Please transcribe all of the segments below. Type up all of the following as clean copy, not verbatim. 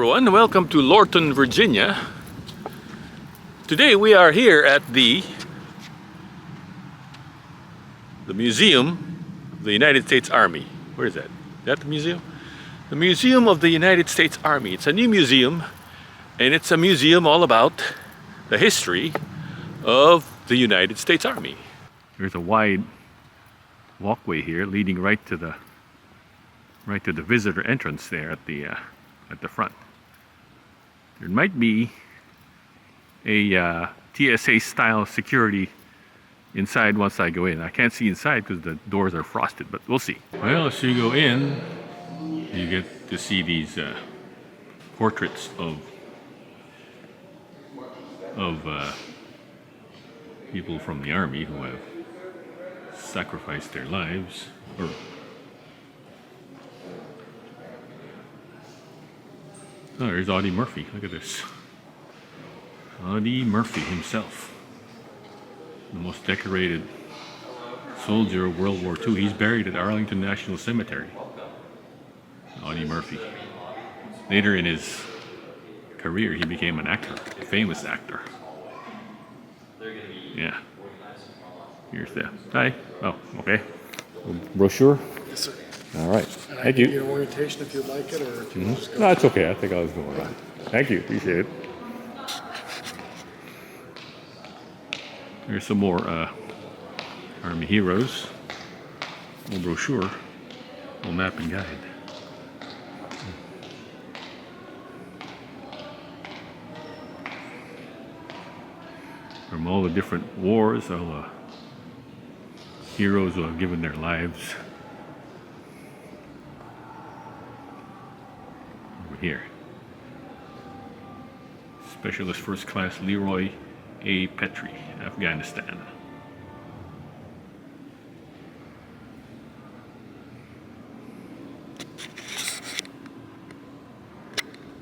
everyone, welcome to Lorton, Virginia. Today we are here at the Museum of the United States Army. Where is that? Is that the museum? The Museum of the United States Army. It's a new museum, and it's a museum all about the history of the United States Army. There's a wide walkway here leading right to the visitor entrance there at the front. There might be a TSA style security inside once I go in. I can't see inside because the doors are frosted, but we'll see. Well, as you go in, you get to see these portraits of people from the Army who have sacrificed their lives. Oh, there's Audie Murphy. Look at this. Audie Murphy himself. The most decorated soldier of World War II. He's buried at Arlington National Cemetery. Audie Murphy. Later in his career, he became an actor, a famous actor. Yeah. Here's the... Hi. Oh, okay. Brochure? Yes, sir. All right. And I Thank can you. give you an orientation if you'd like it, or if you just go. No, it's okay. I think I was going around. Thank you. Appreciate it. There's some more Army heroes. Little brochure, little map and guide. From all the different wars, all the heroes who have given their lives. Over here. Specialist First Class Leroy A. Petrie, Afghanistan.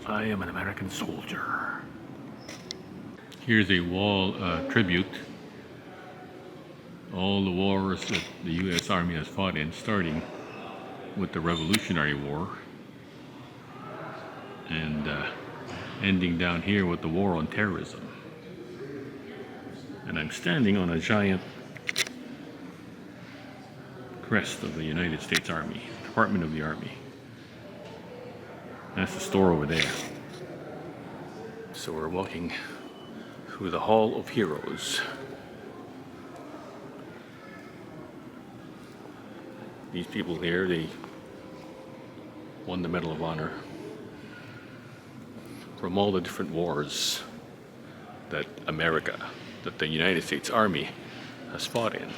I am an American soldier. Here's a wall tribute. All the wars that the U.S. Army has fought in, starting with the Revolutionary War and ending down here with the War on Terrorism. And I'm standing on a giant crest of the United States Army, Department of the Army. That's the store over there. So we're walking through the Hall of Heroes. These people here, they won the Medal of Honor from all the different wars that that the United States Army has fought in.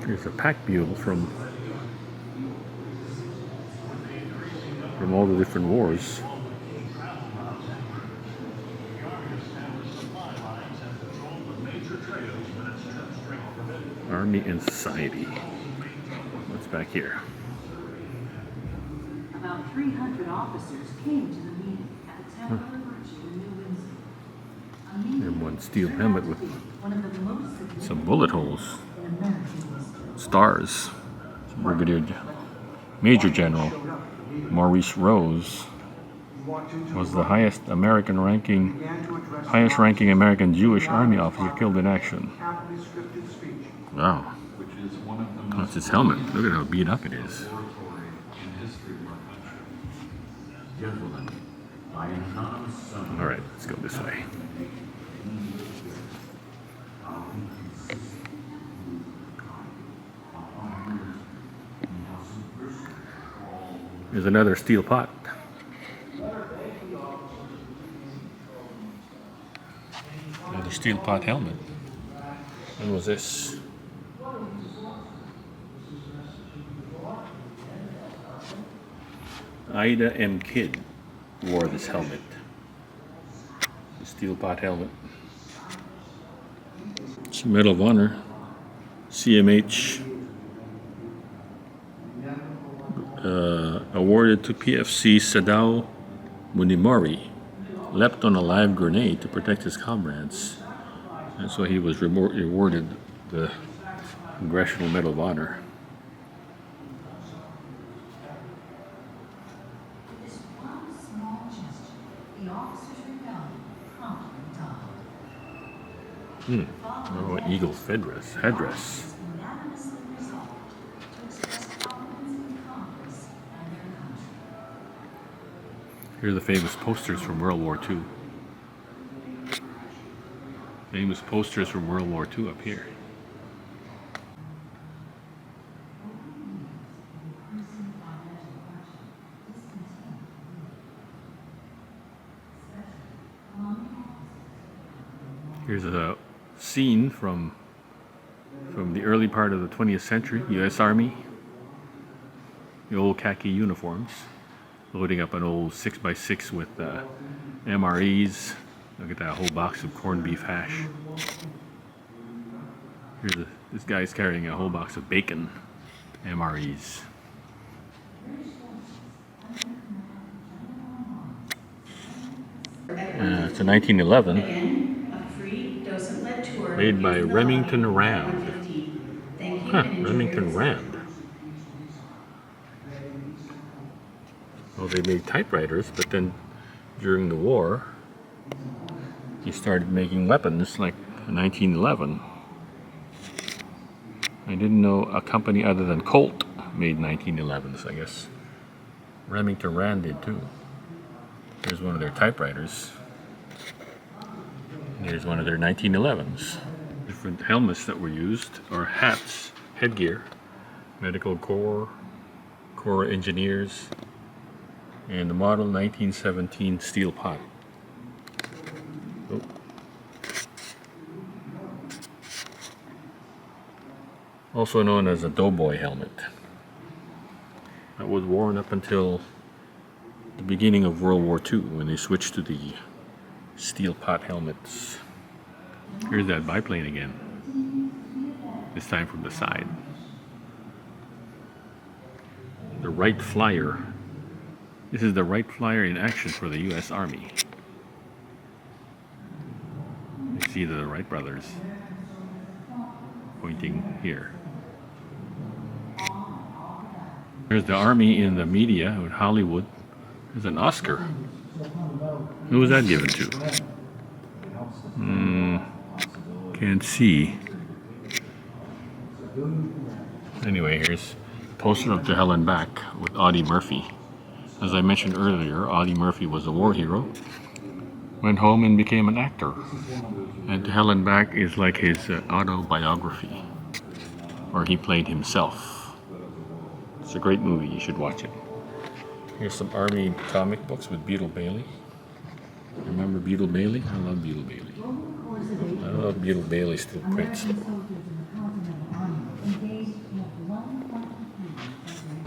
Here's a pack mule from all the different wars. Army and Society. What's back here? About 300 officers came to the meeting at the Town of Virtue in New Windsor. And one steel helmet with One of the most significant some bullet holes, in American history. stars. Major General Maurice Rose was the highest ranking American Jewish Army officer killed in action. Wow. That's his helmet. Look at how beat up it is. All right, let's go this way. There's another steel pot. Another steel pot helmet. When was this? Ida M. Kidd wore this helmet. The steel pot helmet. It's a Medal of Honor. CMH. Awarded to PFC Sadao Munimori. Leapt on a live grenade to protect his comrades. And so he was rewarded the Congressional Medal of Honor. This one small The officers rebellion promptly died. Oh, eagle's headdress. Unanimously resolved to express confidence in Congress and their country. Here are the famous posters from World War II. Famous posters from World War II up here. Here's a scene from the early part of the 20th century, U.S. Army. The old khaki uniforms, loading up an old 6x6 with MREs. Look at that whole box of corned beef hash. This guy's carrying a whole box of bacon, MREs. It's a 1911, Again, a free docent-led tour made by is the Remington line Rand. 115. Thank you Huh, and enjoy Remington your Rand. Well, they made typewriters, but then during the war, he started making weapons like in 1911. I didn't know a company other than Colt made 1911s, I guess. Remington Rand did too. Here's one of their typewriters. And here's one of their 1911s. Different helmets that were used, or hats, headgear, medical corps engineers, and the model 1917 steel pot. Oh. Also known as a doughboy helmet. That was worn up until the beginning of World War II when they switched to the steel pot helmets. Here's that biplane again. This time from the side. The Wright Flyer. This is the Wright Flyer in action for the U.S. Army. You see the Wright brothers pointing here. There's the Army in the media with Hollywood. There's an Oscar. Who was that given to? Can't see. Anyway, here's a poster of To Hell and Back with Audie Murphy. As I mentioned earlier, Audie Murphy was a war hero. Went home and became an actor. And To Hell and Back is like his autobiography, where he played himself. It's a great movie, you should watch it. Here's some Army comic books with Beetle Bailey. Remember Beetle Bailey? I love Beetle Bailey. I love Beetle Bailey still prints though.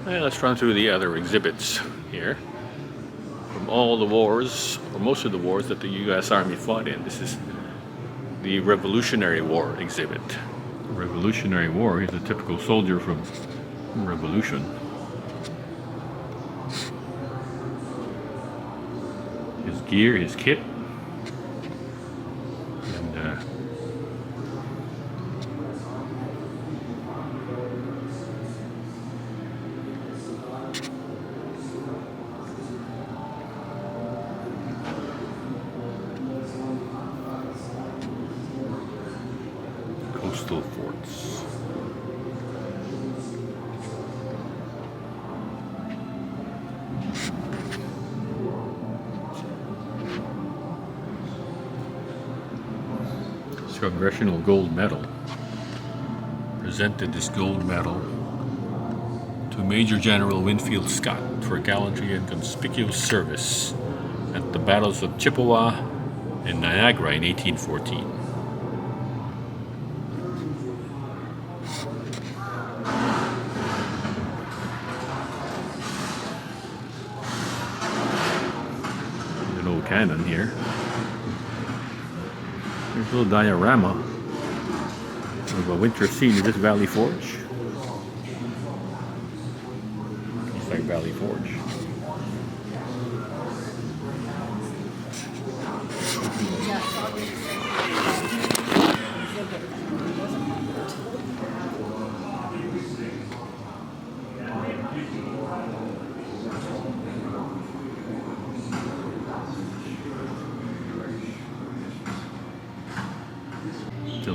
Well, let's run through the other exhibits here. From all the wars, or most of the wars that the U.S. Army fought in. This is the Revolutionary War exhibit. Revolutionary War, he's a typical soldier from Revolution. His gear, his kit, and coastal forts. Congressional Gold Medal. Presented this gold medal to Major General Winfield Scott for gallantry and conspicuous service at the battles of Chippewa and Niagara in 1814. An old cannon here. There's a little diorama of a winter scene in this Valley Forge. Looks like Valley Forge.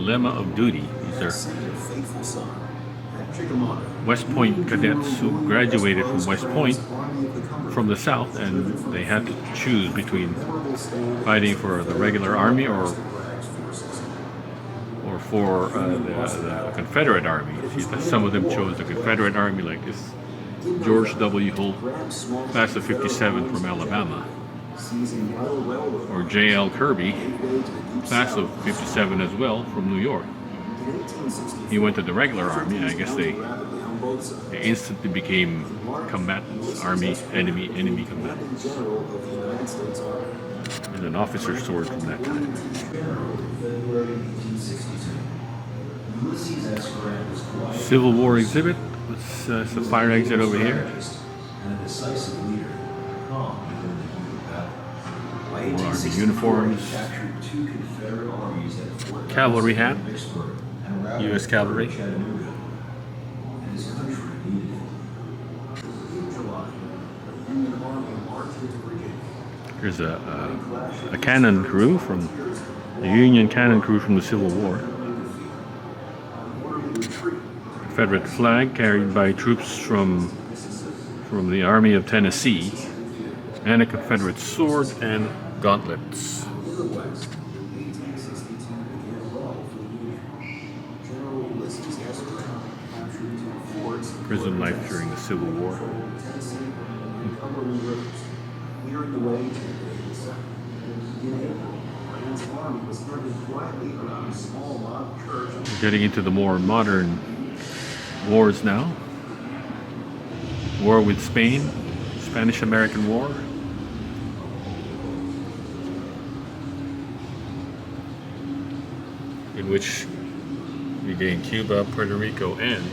dilemma of duty. These are West Point cadets who graduated from West Point from the South, and they had to choose between fighting for the regular army or for the Confederate Army. Some of them chose the Confederate Army, like this George W. Holt, class of '57 from Alabama, or J.L. Kirby, class of '57 as well from New York. He went to the regular army, and I guess they instantly became combatants, enemy combatants. And an officer's sword from that time. Civil War exhibit. It's the fire exit over here. More army uniforms. Cavalry hat. U.S. Cavalry. Here's a cannon crew from the Union cannon crew from the Civil War. Confederate flag carried by troops from the Army of Tennessee, and a Confederate sword and gauntlets. Prison life during the Civil War. We're getting into the more modern wars now. War with Spain, Spanish-American War. In which we gained Cuba, Puerto Rico, and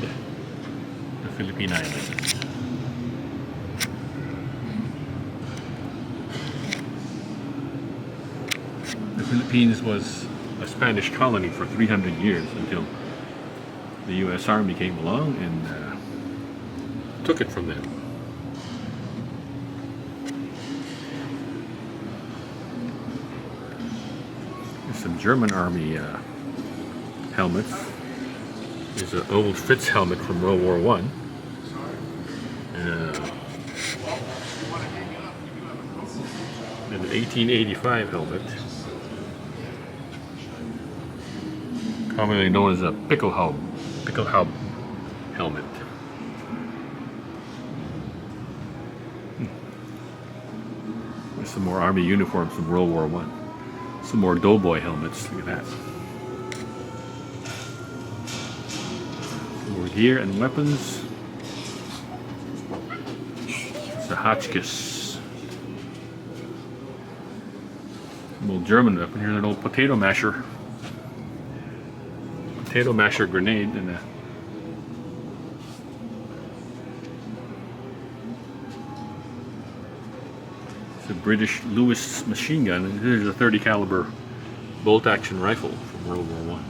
the Philippine Islands. The Philippines was a Spanish colony for 300 years until the U.S. Army came along and took it from them. There's some German Army helmets. There's an old Fritz helmet from World War I. An 1885 helmet, commonly known as a Pickelhaube helmet. There's some more Army uniforms from World War I. Some more Doughboy helmets. Look at that. Some more gear and weapons. It's a Hotchkiss. Some old German weapon. Here's an old potato masher. Potato masher grenade and it's a British Lewis machine gun, and here's a .30 caliber bolt action rifle from World War I.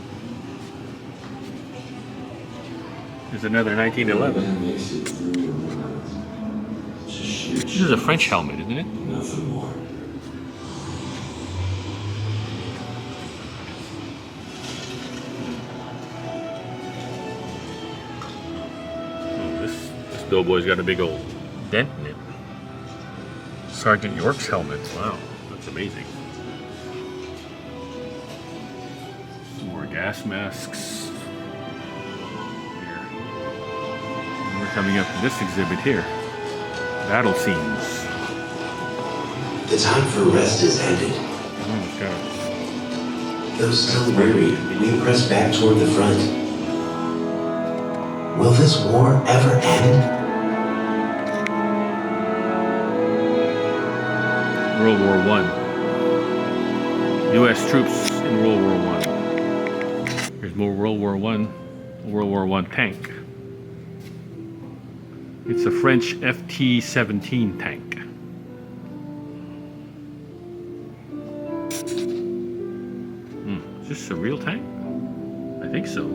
Here's another 1911. This is a French helmet, isn't it? Doughboy's got a big old dent in it. Sergeant York's helmet. Wow, that's amazing. Some more gas masks. Here. And we're coming up to this exhibit here. Battle scenes. The time for rest is ended. Though still weary, we press back toward the front. Will this war ever end? World War I. U.S. troops in World War I. Here's more World War I tank. It's a French FT-17 tank. Is this a real tank? I think so.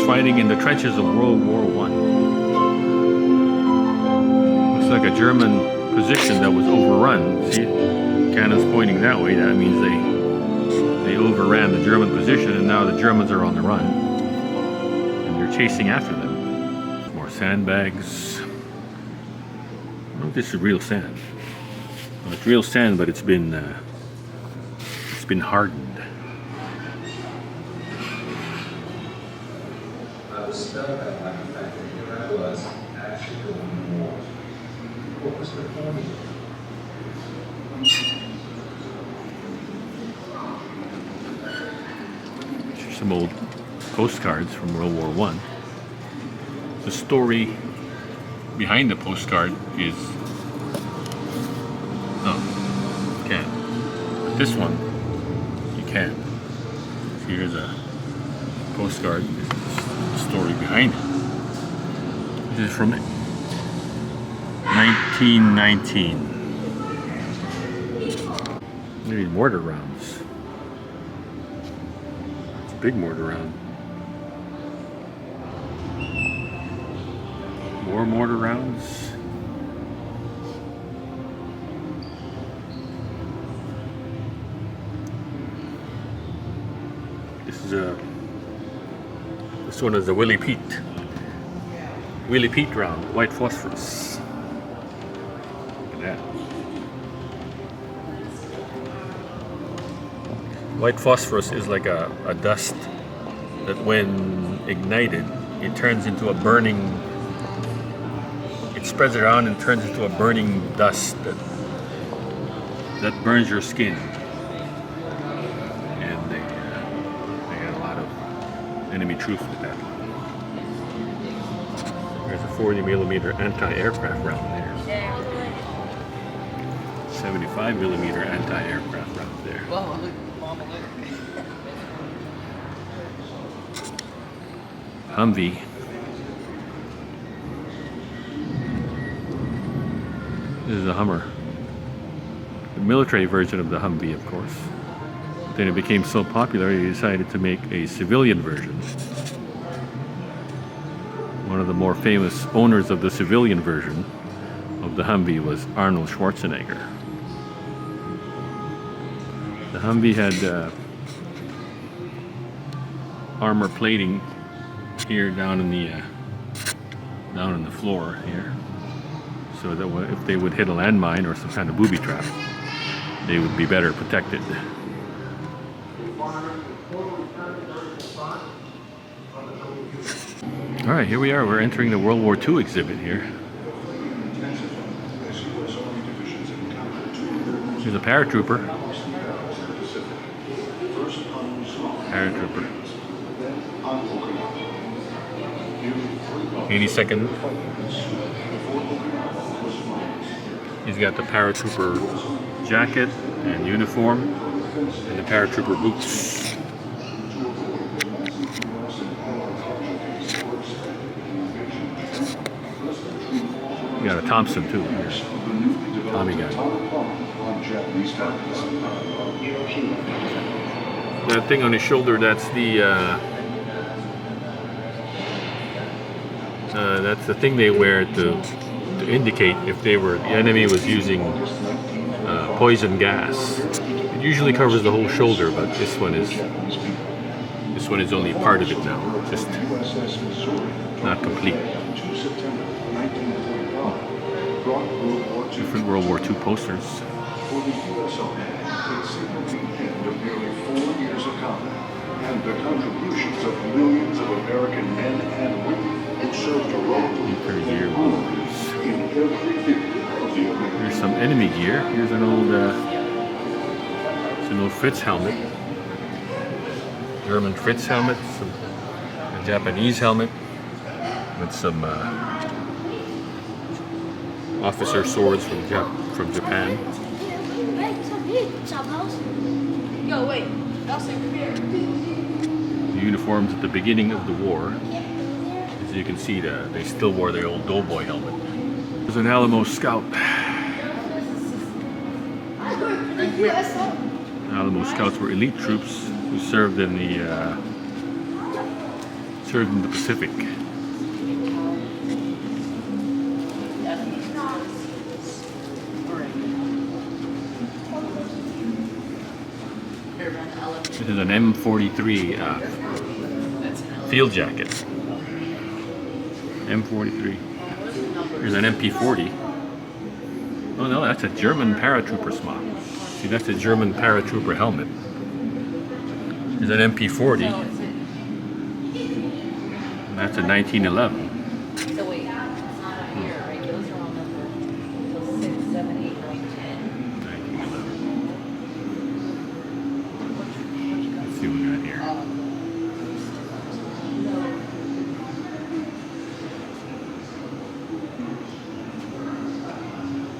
fighting in the trenches of World War One. Looks like a German position that was overrun. See, cannons pointing that way. That means they overran the German position, and now the Germans are on the run, and they're chasing after them. More sandbags. I don't know if this is real sand. Well, it's real sand, but it's been hardened. I was spellbound by the fact that here I was, actually going to war. What was the point? These are some old postcards from World War One. The story behind the postcard is you can't. But this one you can. So here's a postcard. This is the story behind it. This is from 1919. Maybe mortar rounds. It's a big mortar round. More mortar rounds. This one is a Willie Pete round, white phosphorus. Look at that. White phosphorus is like a dust that when ignited, it turns into a burning, it spreads around and turns into a burning dust that burns your skin. And they got a lot of enemy troops with that. There's a 40mm anti-aircraft round there. 75mm anti-aircraft round there. Humvee. This is a Hummer. The military version of the Humvee, of course. Then it became so popular, they decided to make a civilian version. One of the more famous owners of the civilian version of the Humvee was Arnold Schwarzenegger. The Humvee had armor plating here down in the floor here, so that if they would hit a landmine or some kind of booby trap, they would be better protected. All right, here we are. We're entering the World War II exhibit here. Here's a paratrooper. Paratrooper. 82nd. He's got the paratrooper jacket and uniform and the paratrooper boots. You got a Thompson too. Tommy gun. That thing on his shoulder, that's the thing they wear to indicate if the enemy was using poison gas. It usually covers the whole shoulder, but this one is only part of it now, just not complete. Different World War II posters. For the U.S. Army, it signaled the end of nearly 4 years of combat and the contributions of millions of American men and women who served heroically in every field of the American. Here's some enemy gear. Here's an old Fritz helmet. German Fritz helmet, a Japanese helmet with some officer swords from Japan. Yo, wait. That's like The uniforms at the beginning of the war, as you can see, they still wore their old doughboy helmet. There's an Alamo Scout. Alamo Scouts were elite troops who served in served in the Pacific. This is an M43 field jacket. M43. Here's an MP40. Oh no, that's a German paratrooper smock. See, that's a German paratrooper helmet. Here's an MP40. And that's a 1911. So wait, it's not up here, right? Those are all numbered. So 6, 7, 8, 9, 10. 1911. Let's see what we got here.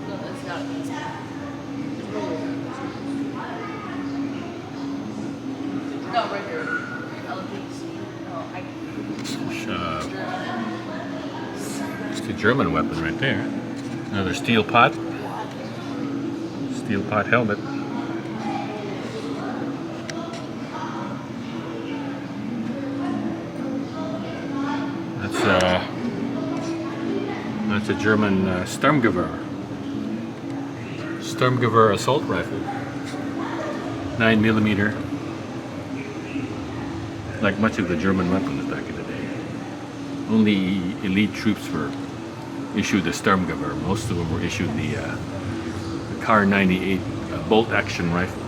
No, that's not these. No, right here. LPs. No, It's the German weapon right there. Another steel pot. Steel pot helmet. That's a German Sturmgewehr. Sturmgewehr assault rifle. 9mm. Like much of the German weapons back in the day. Only elite troops were issued the Sturmgewehr. Most of them were issued the Kar 98 bolt action rifle.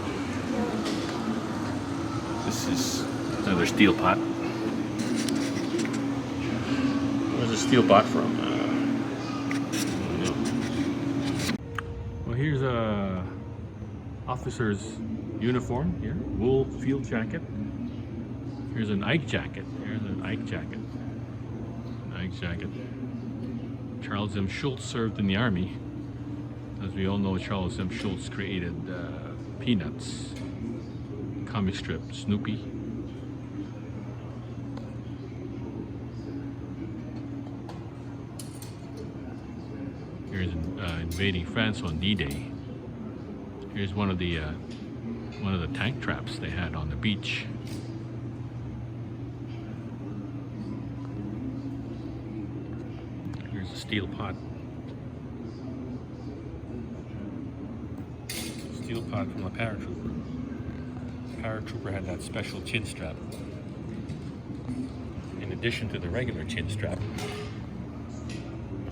This is another steel pot. Where's the steel pot from? I don't know. Well, here's a officer's uniform here, wool field jacket. Here's an Ike jacket. Here's an Ike jacket. An Ike jacket. Charles M. Schultz served in the Army. As we all know, Charles M. Schultz created Peanuts, comic strip, Snoopy. Here's invading France on D-Day. Here's one of the tank traps they had on the beach. Here's a steel pot. Steel pot from a paratrooper. Paratrooper had that special chin strap. In addition to the regular chin strap,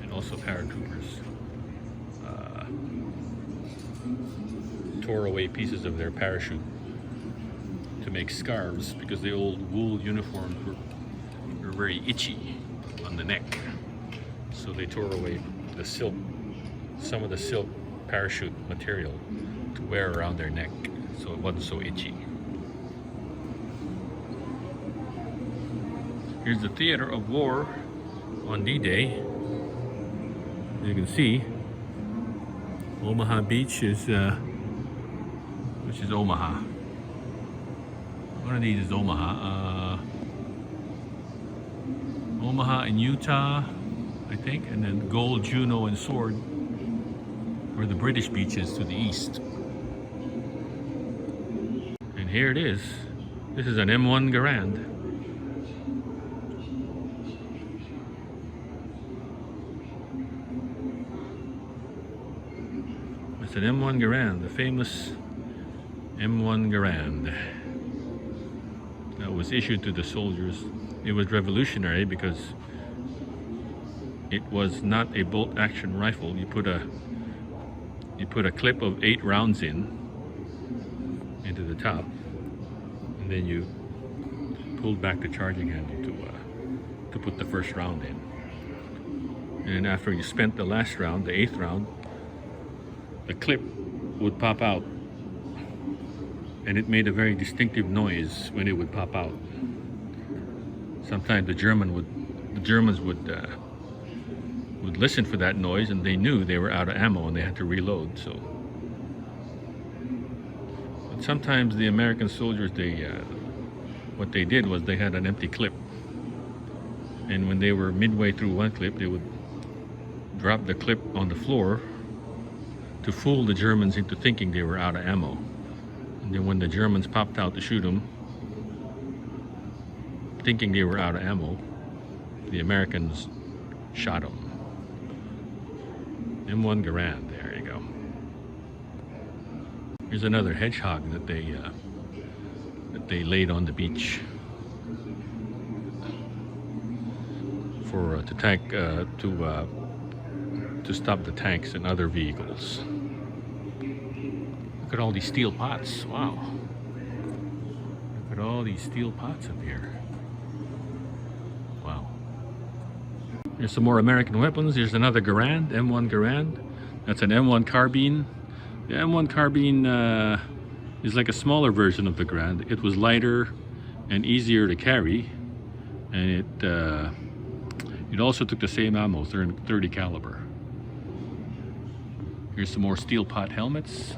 and also paratroopers tore away pieces of their parachute to make scarves because the old wool uniforms were very itchy on the neck. So they tore away the silk, some of the silk parachute material to wear around their neck so it wasn't so itchy. Here's the theater of war on D-Day. As you can see, Omaha Beach is, which is Omaha. One of these is Omaha. Omaha in Utah, I think, and then Gold, Juneau, and Sword were the British beaches to the east. And here it is. This is an M1 Garand. It's an M1 Garand, the famous M1 Garand that was issued to the soldiers. It was revolutionary because it was not a bolt action rifle. You put a clip of 8 rounds into the top, and then you pulled back the charging handle to put the first round in. And after you spent the last round, the 8th round, the clip would pop out, and it made a very distinctive noise when it would pop out. Sometimes the Germans would listen for that noise, and they knew they were out of ammo and they had to reload. So, but sometimes the American soldiers, what they did was they had an empty clip, and when they were midway through one clip, they would drop the clip on the floor to fool the Germans into thinking they were out of ammo. And then when the Germans popped out to shoot them, thinking they were out of ammo, the Americans shot them. M1 Garand, there you go. Here's another hedgehog that they laid on the beach for to stop the tanks and other vehicles. Look at all these steel pots. Wow. Look at all these steel pots up here. Wow. Here's some more American weapons. Here's another Garand, M1 Garand. That's an M1 carbine. The M1 carbine is like a smaller version of the Garand. It was lighter and easier to carry, and it also took the same ammo, 30 caliber. Here's some more steel pot helmets.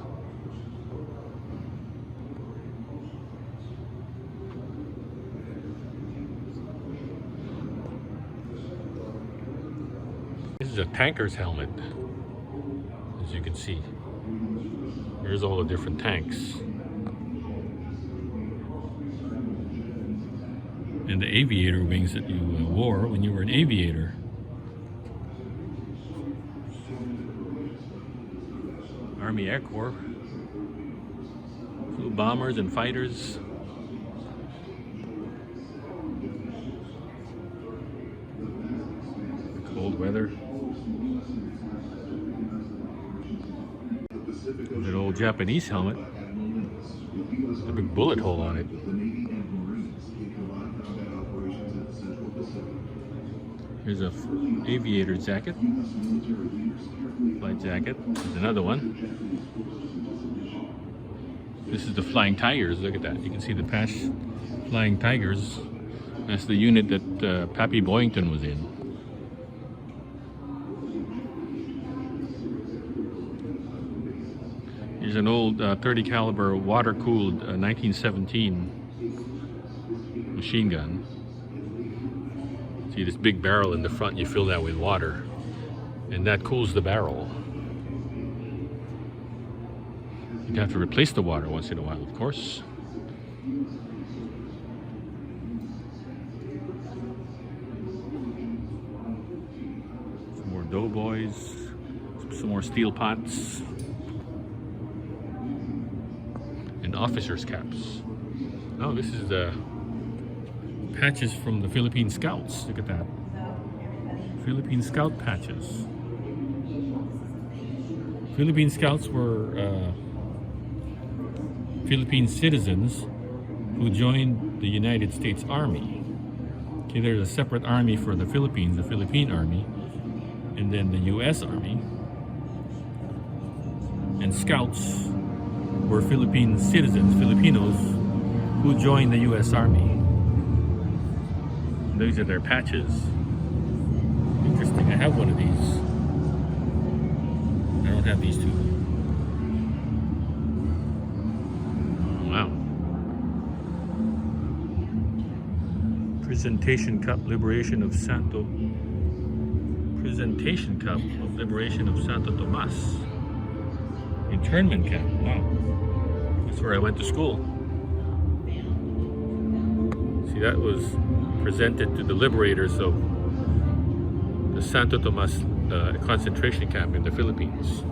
This is a tanker's helmet, as you can see. Here's all the different tanks. And the aviator wings that you wore when you were an aviator. Army Air Corps. Flew bombers and fighters. Cold weather. That old Japanese helmet. A big bullet hole on it. Here's a aviator jacket, flight jacket. There's another one. This is the Flying Tigers. Look at that. You can see the patch. Flying Tigers. That's the unit that Pappy Boyington was in. Here's an old 30 caliber water-cooled 1917 machine gun. See this big barrel in the front, you fill that with water, and that cools the barrel. You'd have to replace the water once in a while, of course. Some more doughboys, some more steel pots, and officers' caps. Oh, this is the patches from the Philippine Scouts. Look at that. Philippine Scout patches. Philippine Scouts were Philippine citizens who joined the United States Army. Okay, there's a separate army for the Philippines, the Philippine Army, and then the US Army. And Scouts were Philippine citizens, Filipinos, who joined the US Army. These are their patches. Interesting. I have one of these. I don't have these two. Wow. Presentation Cup Liberation of Santo. Presentation Cup of Liberation of Santo Tomas. Internment camp. Wow. That's where I went to school. See, that was presented to the liberators of the Santo Tomas concentration camp in the Philippines,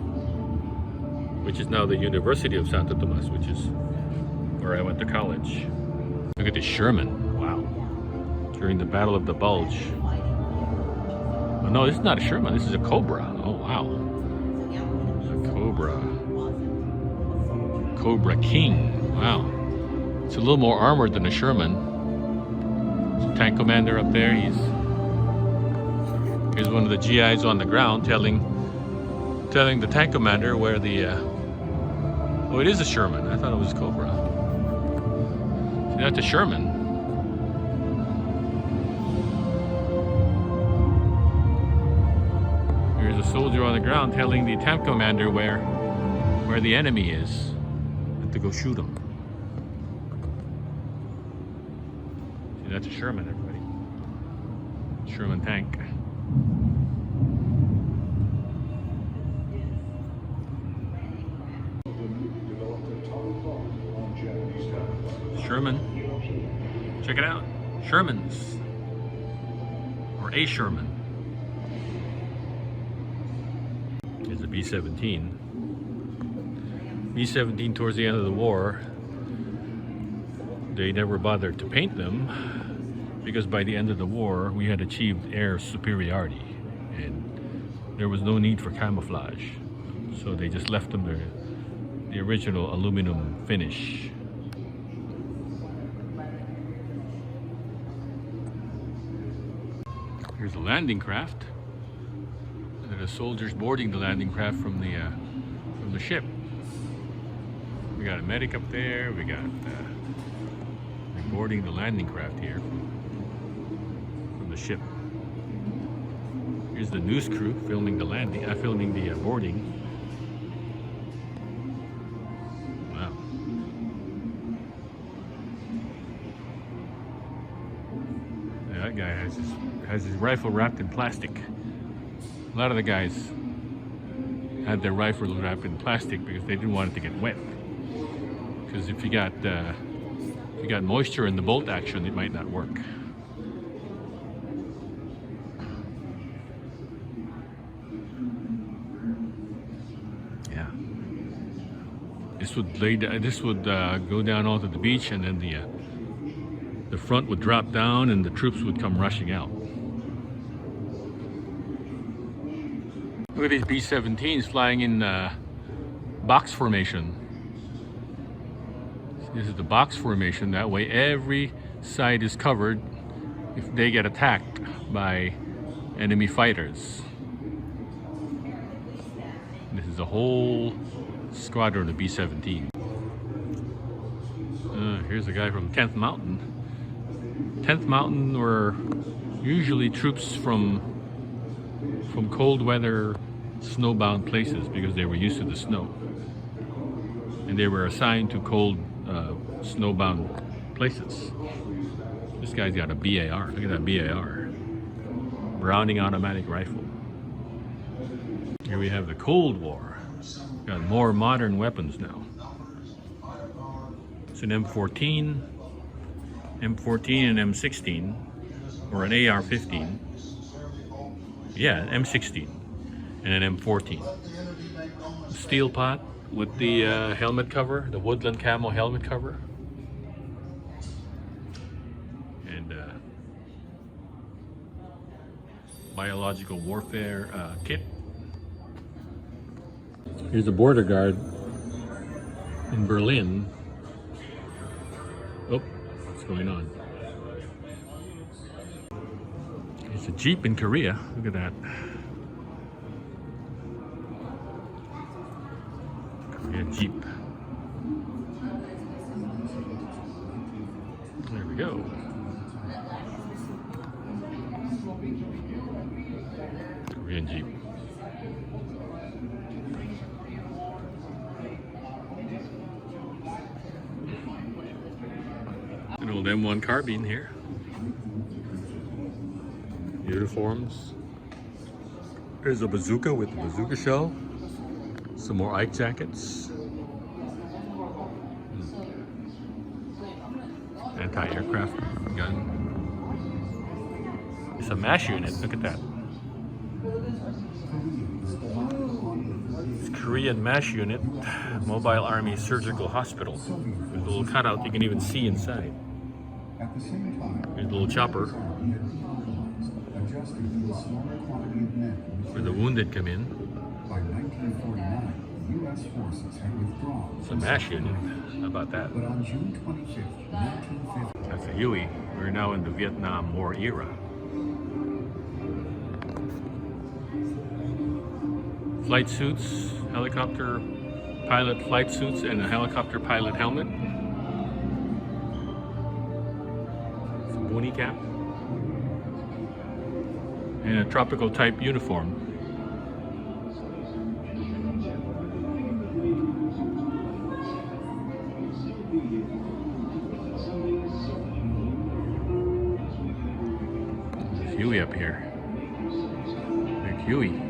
which is now the University of Santo Tomas, which is where I went to college. Look at this Sherman. Wow. During the Battle of the Bulge. Oh, no, this is not a Sherman. This is a Cobra. Oh, wow. A Cobra. Cobra King. Wow. It's a little more armored than a Sherman. Tank commander up there. Here's one of the GIs on the ground telling the tank commander where the oh, it is a Sherman. I thought it was a Cobra. See, that's a Sherman. Here's a soldier on the ground telling the tank commander where the enemy is and to go shoot him. That's a Sherman, everybody. Sherman tank. Sherman. Check it out. Shermans. Or a Sherman. Here's a B-17. B-17 towards the end of the war, they never bothered to paint them because by the end of the war we had achieved air superiority and there was no need for camouflage. So they just left them the original aluminum finish. Here's a landing craft. And the soldiers boarding the landing craft from the ship. We got a medic up there. We got they're boarding the landing craft here from the ship. Here's the news crew filming the landing, filming the boarding. Wow. Yeah, that guy has his rifle wrapped in plastic. A lot of the guys had their rifles wrapped in plastic because they didn't want it to get wet. Because if you got moisture in the bolt action, it might not work. Yeah. This would go down onto the beach, and then the front would drop down, and the troops would come rushing out. Look at these B-17s flying in box formation. This is the box formation. That way every side is covered if they get attacked by enemy fighters. This is a whole squadron of B-17. Here's a guy from 10th Mountain. 10th Mountain were usually troops from cold weather snowbound places because they were used to the snow. And they were assigned to cold snowbound places. This guy's got a BAR. Look at that BAR. Browning automatic rifle. Here we have the Cold War. Got more modern weapons now. It's an M14 and M16, or an AR-15. Yeah, M16 and an M14. Steel pot with the helmet cover, the woodland camo helmet cover. And biological warfare kit. Here's a border guard in Berlin. Oh, what's going on? There's a Jeep in Korea. Look at that. Korea Jeep. There we go. Korean Jeep. An old M1 carbine here. Uniforms. There's a bazooka with a bazooka shell. Some more Ike jackets. Anti-aircraft gun. It's a MASH unit. Look at that. It's Korean MASH unit, Mobile Army Surgical Hospital. There's a little cutout you can even see inside. There's a little chopper where the wounded come in. By 1949, U.S. forces had withdrawn. It's a MASH unit. How about that? But on June 25, 1950, That's a Huey. We're now in the Vietnam War era. Flight suits, helicopter pilot flight suits, and a helicopter pilot helmet. Some boonie cap. And a tropical type uniform. There's Huey up here. Big Huey.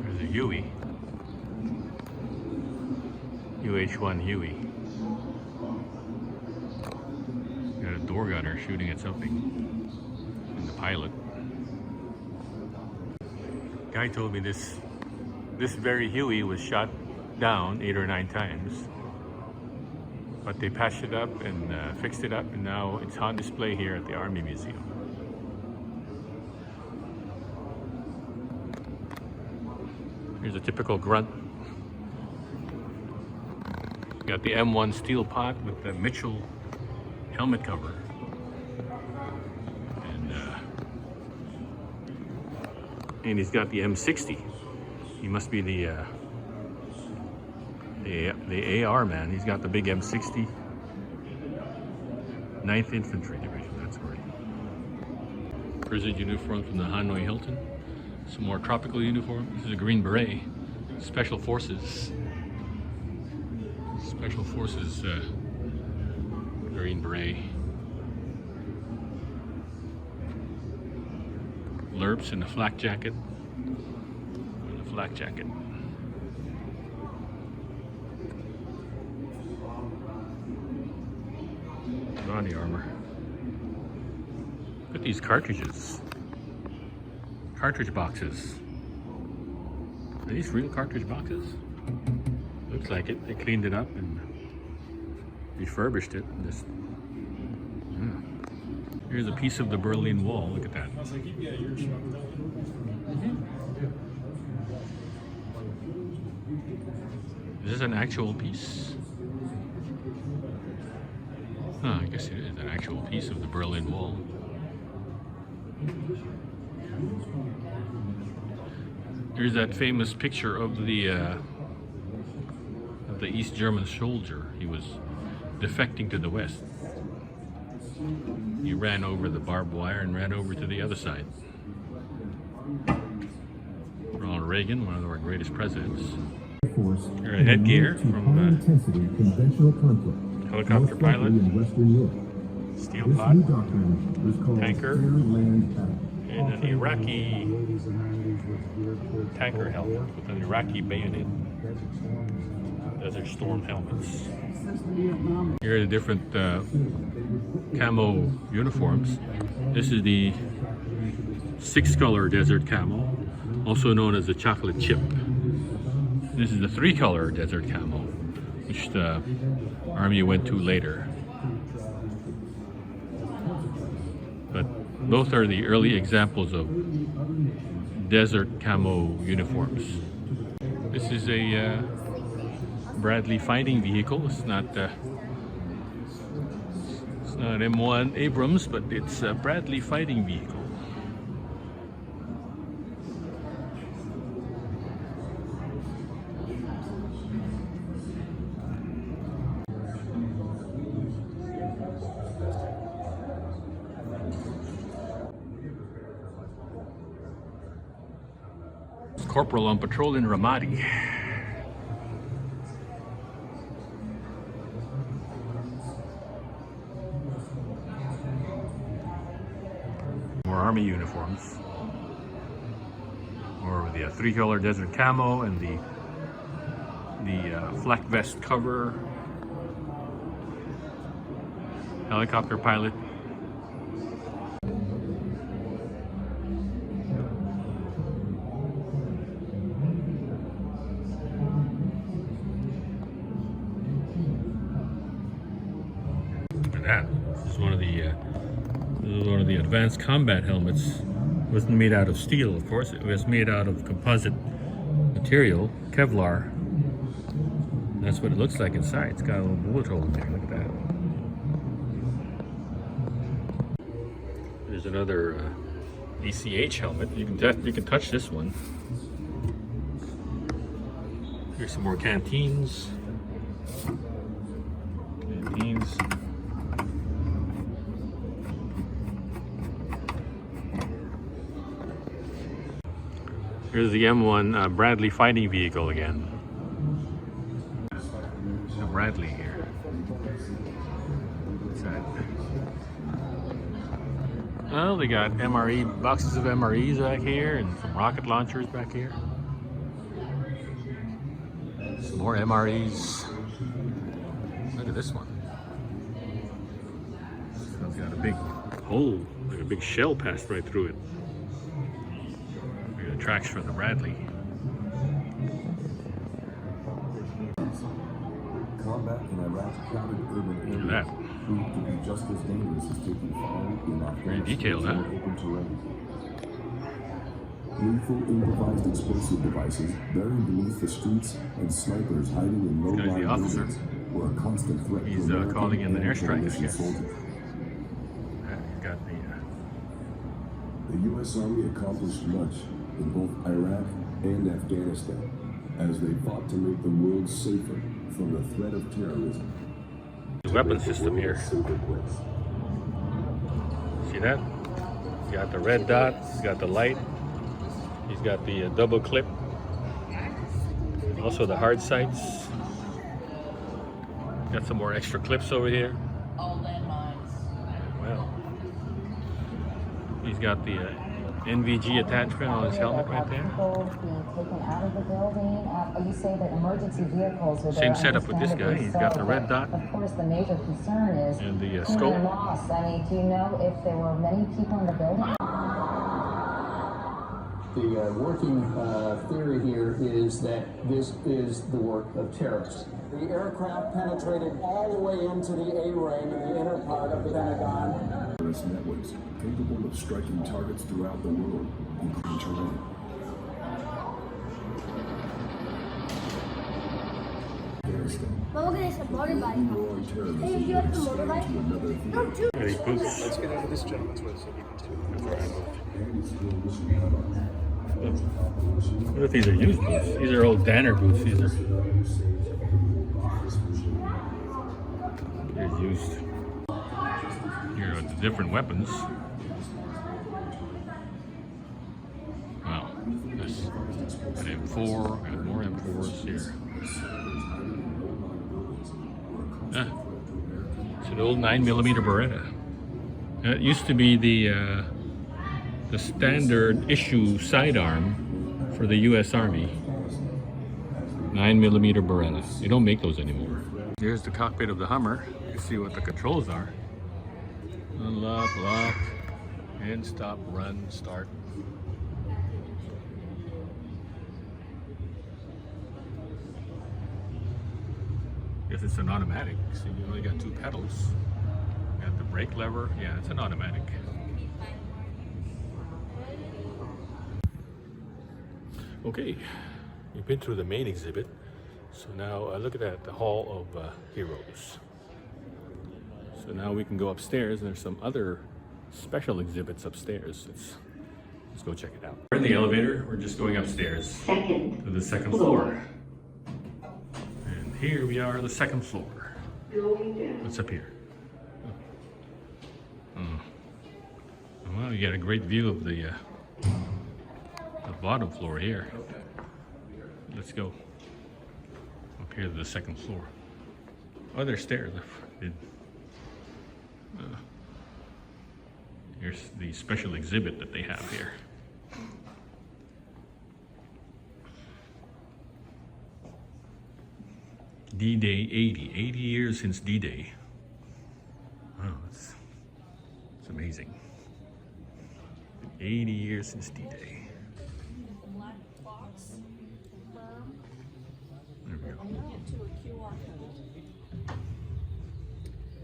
There's a Huey. UH-1 Huey. gunner shooting at something. And the pilot. Guy told me this very Huey was shot down 8 or 9 times. But they patched it up and fixed it up, and now it's on display here at the Army Museum. Here's a typical grunt. Got the M1 steel pot with the Mitchell helmet cover. And he's got the M60. He must be the AR man. He's got the big M60. 9th Infantry Division, that's where he. Prison uniform from the Hanoi Hilton. Some more tropical uniform. This is a Green Beret. Special Forces. Special Forces Green Beret. Lerps in a flak jacket. And a flak jacket. Body armor. Look at these cartridges. Cartridge boxes. Are these real cartridge boxes? Looks like it. They cleaned it up and refurbished it. And just, Here's a piece of the Berlin Wall. Look at that. Is this an actual piece? Oh, I guess it is an actual piece of the Berlin Wall. Here's that famous picture of the East German soldier. He was defecting to the West. He ran over the barbed wire and ran over to the other side. Ronald Reagan, one of our greatest presidents. Here a headgear from helicopter pilot, steel pot, tanker, and an Iraqi tanker helmet with an Iraqi bayonet. Desert Storm helmets. Here are the different camo uniforms. This is the 6-color desert camo, also known as the chocolate chip. This is the 3-color desert camo, which the Army went to later. But both are the early examples of desert camo uniforms. This is a Bradley fighting vehicle. It's not M1 Abrams, but it's a Bradley fighting vehicle. Corporal on patrol in Ramadi. More Army uniforms. Or the 3-color desert camo and the flak vest cover. Helicopter pilot. This is one of the advanced combat helmets. It wasn't made out of steel, of course. It was made out of composite material, Kevlar. And that's what it looks like inside. It's got a little bullet hole in there. Look at that. There's another ACH helmet. You can touch this one. Here's some more canteens. Canteens. Here's the M1 Bradley fighting vehicle again. The Bradley here. What's that? Well, they got MRE, boxes of MREs back here and some rocket launchers back here. Some more MREs. Look at this one. So it's got a big hole, like a big shell passed right through it. We got tracks for the Bradley. Combat in Iraq's crowded urban Look areas at that. proved to be just as dangerous as taking fire in Afghanistan's detailed, huh? open terrain. Lethal improvised explosive devices buried beneath the streets and snipers hiding in guy's the low-lying officer. buildings were a constant threat He's, to American calling in an and airstrike, I coalition guess. soldiers. He's got the The U.S. Army accomplished much in both Iraq and Afghanistan as they fought to make the world safer from the threat of terrorism. weapon system here. Safer place. See that? He's got the red dot, he's got the light, he's got the double clip, also the hard sights. Got some more extra clips over here. All landmines. Wow. He's got the NVG attachment on his helmet right there. People being taken out of the building. You say that emergency vehicles are there. Same setup with this guy. He's got the red dot. Of course, the major concern is And the human scope. loss. I mean, do you know if there were many people in the building? The working theory here is that this is the work of terrorists. The aircraft penetrated all the way into the A-ring in the inner part of the Pentagon. Terrorist networks capable of striking targets throughout the world, including terrain. Afghanistan. Mama gonna some motorbike. War on terrorism Hey, you have the will expand motorbike? to another theater. These boots. Let's get out of this gentleman's way so he can too. What if these are used boots? These are old Danner boots. These are they're used. Here are the different weapons. Wow. This an M4 and more M4s here. Ah, it's an old 9mm Beretta. That used to be the standard issue sidearm for the U.S. Army. 9mm Beretta. You don't make those anymore. Here's the cockpit of the Hummer. You see what the controls are. Unlock, lock, and stop, run, start. Guess it's an automatic. See, you only got 2 pedals. Got the brake lever. Yeah, it's an automatic. Okay, we've been through the main exhibit, so now look at that, the Hall of Heroes. So now we can go upstairs, and there's some other special exhibits upstairs. Let's go check it out. We're in the elevator, we're just going upstairs to the second floor. And here we are, the second floor. What's up here? Oh. Well, you get a great view of the bottom floor here. Let's go up here to the second floor. Oh, there's stairs. Here's the special exhibit that they have here. D-Day 80 years since D-Day. Wow, it's amazing. 80 years since D-Day. Black box. Confirm. There we go. And you get to a QR code.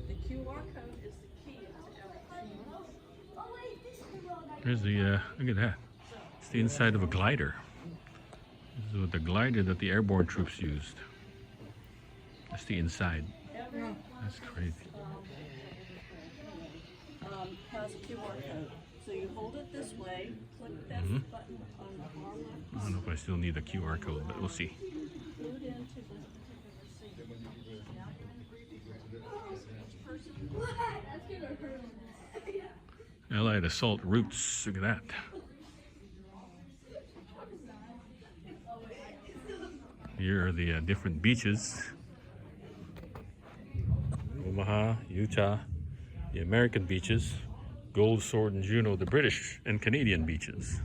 The QR code is the key to everything. There's the, look at that. It's the inside of a glider. This is what the glider that the airborne troops used. That's the inside. That's crazy. Has a QR code. So you hold it this way, click that button on the far left. I don't know if I still need a QR code, but we'll see. Boot into this particular scene. Now you're in the briefing room. Each person. That's gonna hurt. Allied assault routes. Look at that. Here are the different beaches. Omaha, Utah, the American beaches. Gold, Sword, and Juno, the British and Canadian beaches.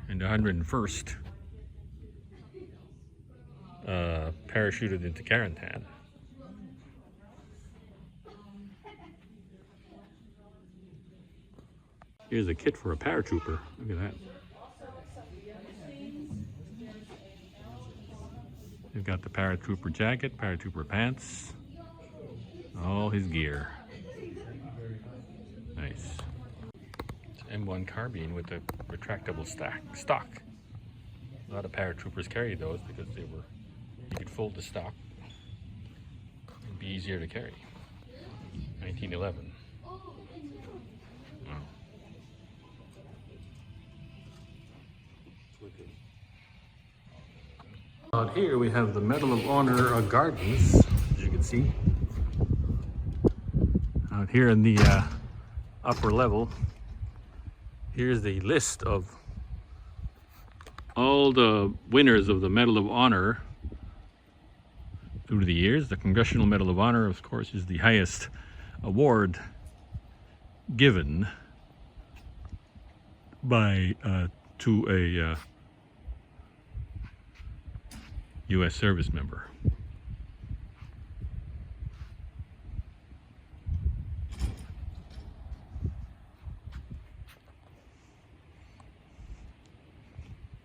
And the 101st parachuted into Carentan. Here's a kit for a paratrooper. Look at that. They've got the paratrooper jacket, paratrooper pants, all his gear. Nice. It's an M1 carbine with a retractable stock. A lot of paratroopers carry those because you could fold the stock. It'd be easier to carry. 1911. Wow. Out here we have the Medal of Honor Gardens, as you can see. Out here in the upper level, here's the list of all the winners of the Medal of Honor through the years. The Congressional Medal of Honor, of course, is the highest award given by to a U.S. service member.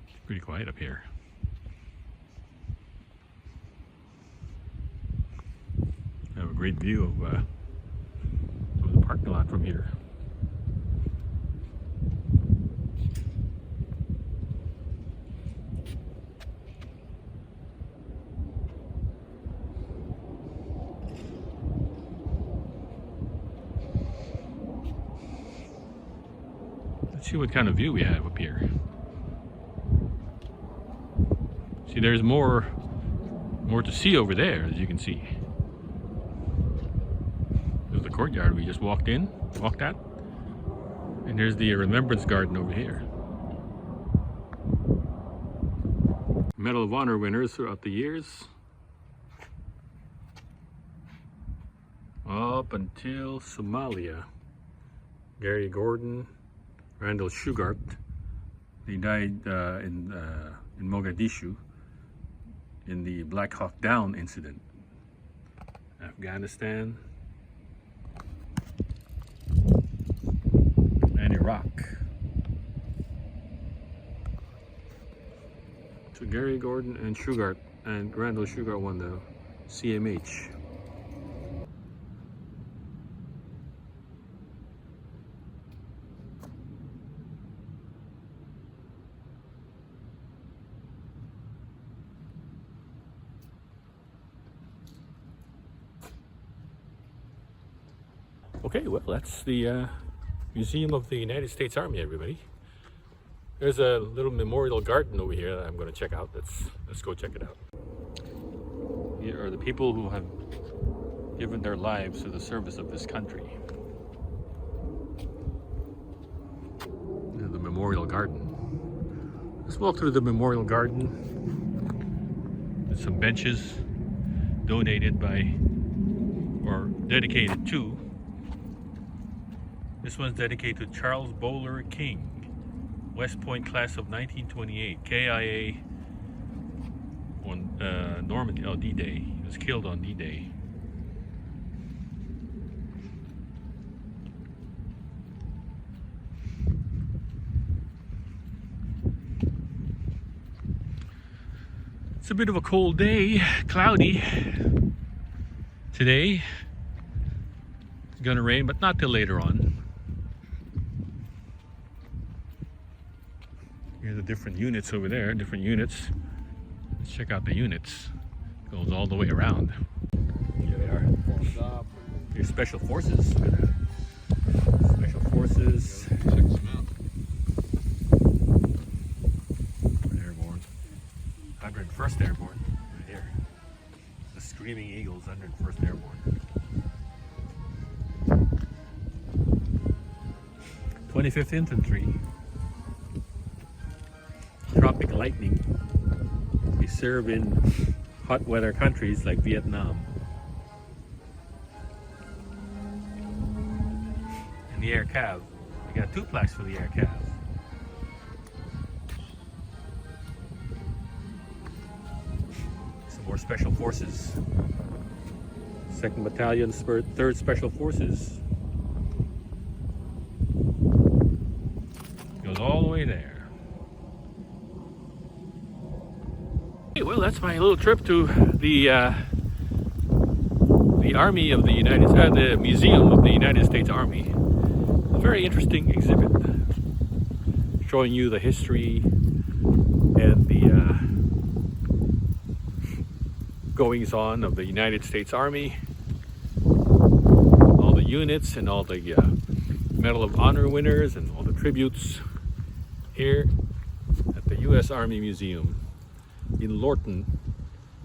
It's pretty quiet up here. I have a great view of the parking lot from here. Let's see what kind of view we have up here. See, there's more to see over there, as you can see. There's the courtyard we just walked at. And there's the Remembrance Garden over here. Medal of Honor winners throughout the years. Up until Somalia. Gary Gordon, Randall Shugart. They died in Mogadishu in the Black Hawk Down incident. Afghanistan and Iraq. So Gary Gordon and Shugart and Randall Shugart won the CMH. Okay, well, that's the Museum of the United States Army, everybody. There's a little memorial garden over here that I'm going to check out. Let's go check it out. Here are the people who have given their lives to the service of this country. There's the memorial garden. Let's walk through the memorial garden. There's some benches donated by or dedicated to. This one's dedicated to Charles Bowler King, West Point class of 1928, KIA on Normandy, D-Day. He was killed on D-Day. It's a bit of a cold day, cloudy today. It's gonna rain, but not till later on. Here's the different units over there, different units. Let's check out the units. Goes all the way around. Here they are. Here's Special Forces. Look at that. Special Forces. Check them out. Airborne. 101st Airborne. Right here. The Screaming Eagles, 101st Airborne. 25th Infantry. Tropic lightning. We serve in hot weather countries like Vietnam. And the Air Cav. We got 2 plaques for the Air Cav. Some more Special Forces. 2nd Battalion, 3rd Special Forces. there. Hey, well, that's my little trip to the Army of the the Museum of the United States Army. A very interesting exhibit, showing you the history and the goings on of the United States Army, all the units and all the Medal of Honor winners and all the tributes here at the U.S. Army Museum in Lorton,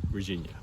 Virginia.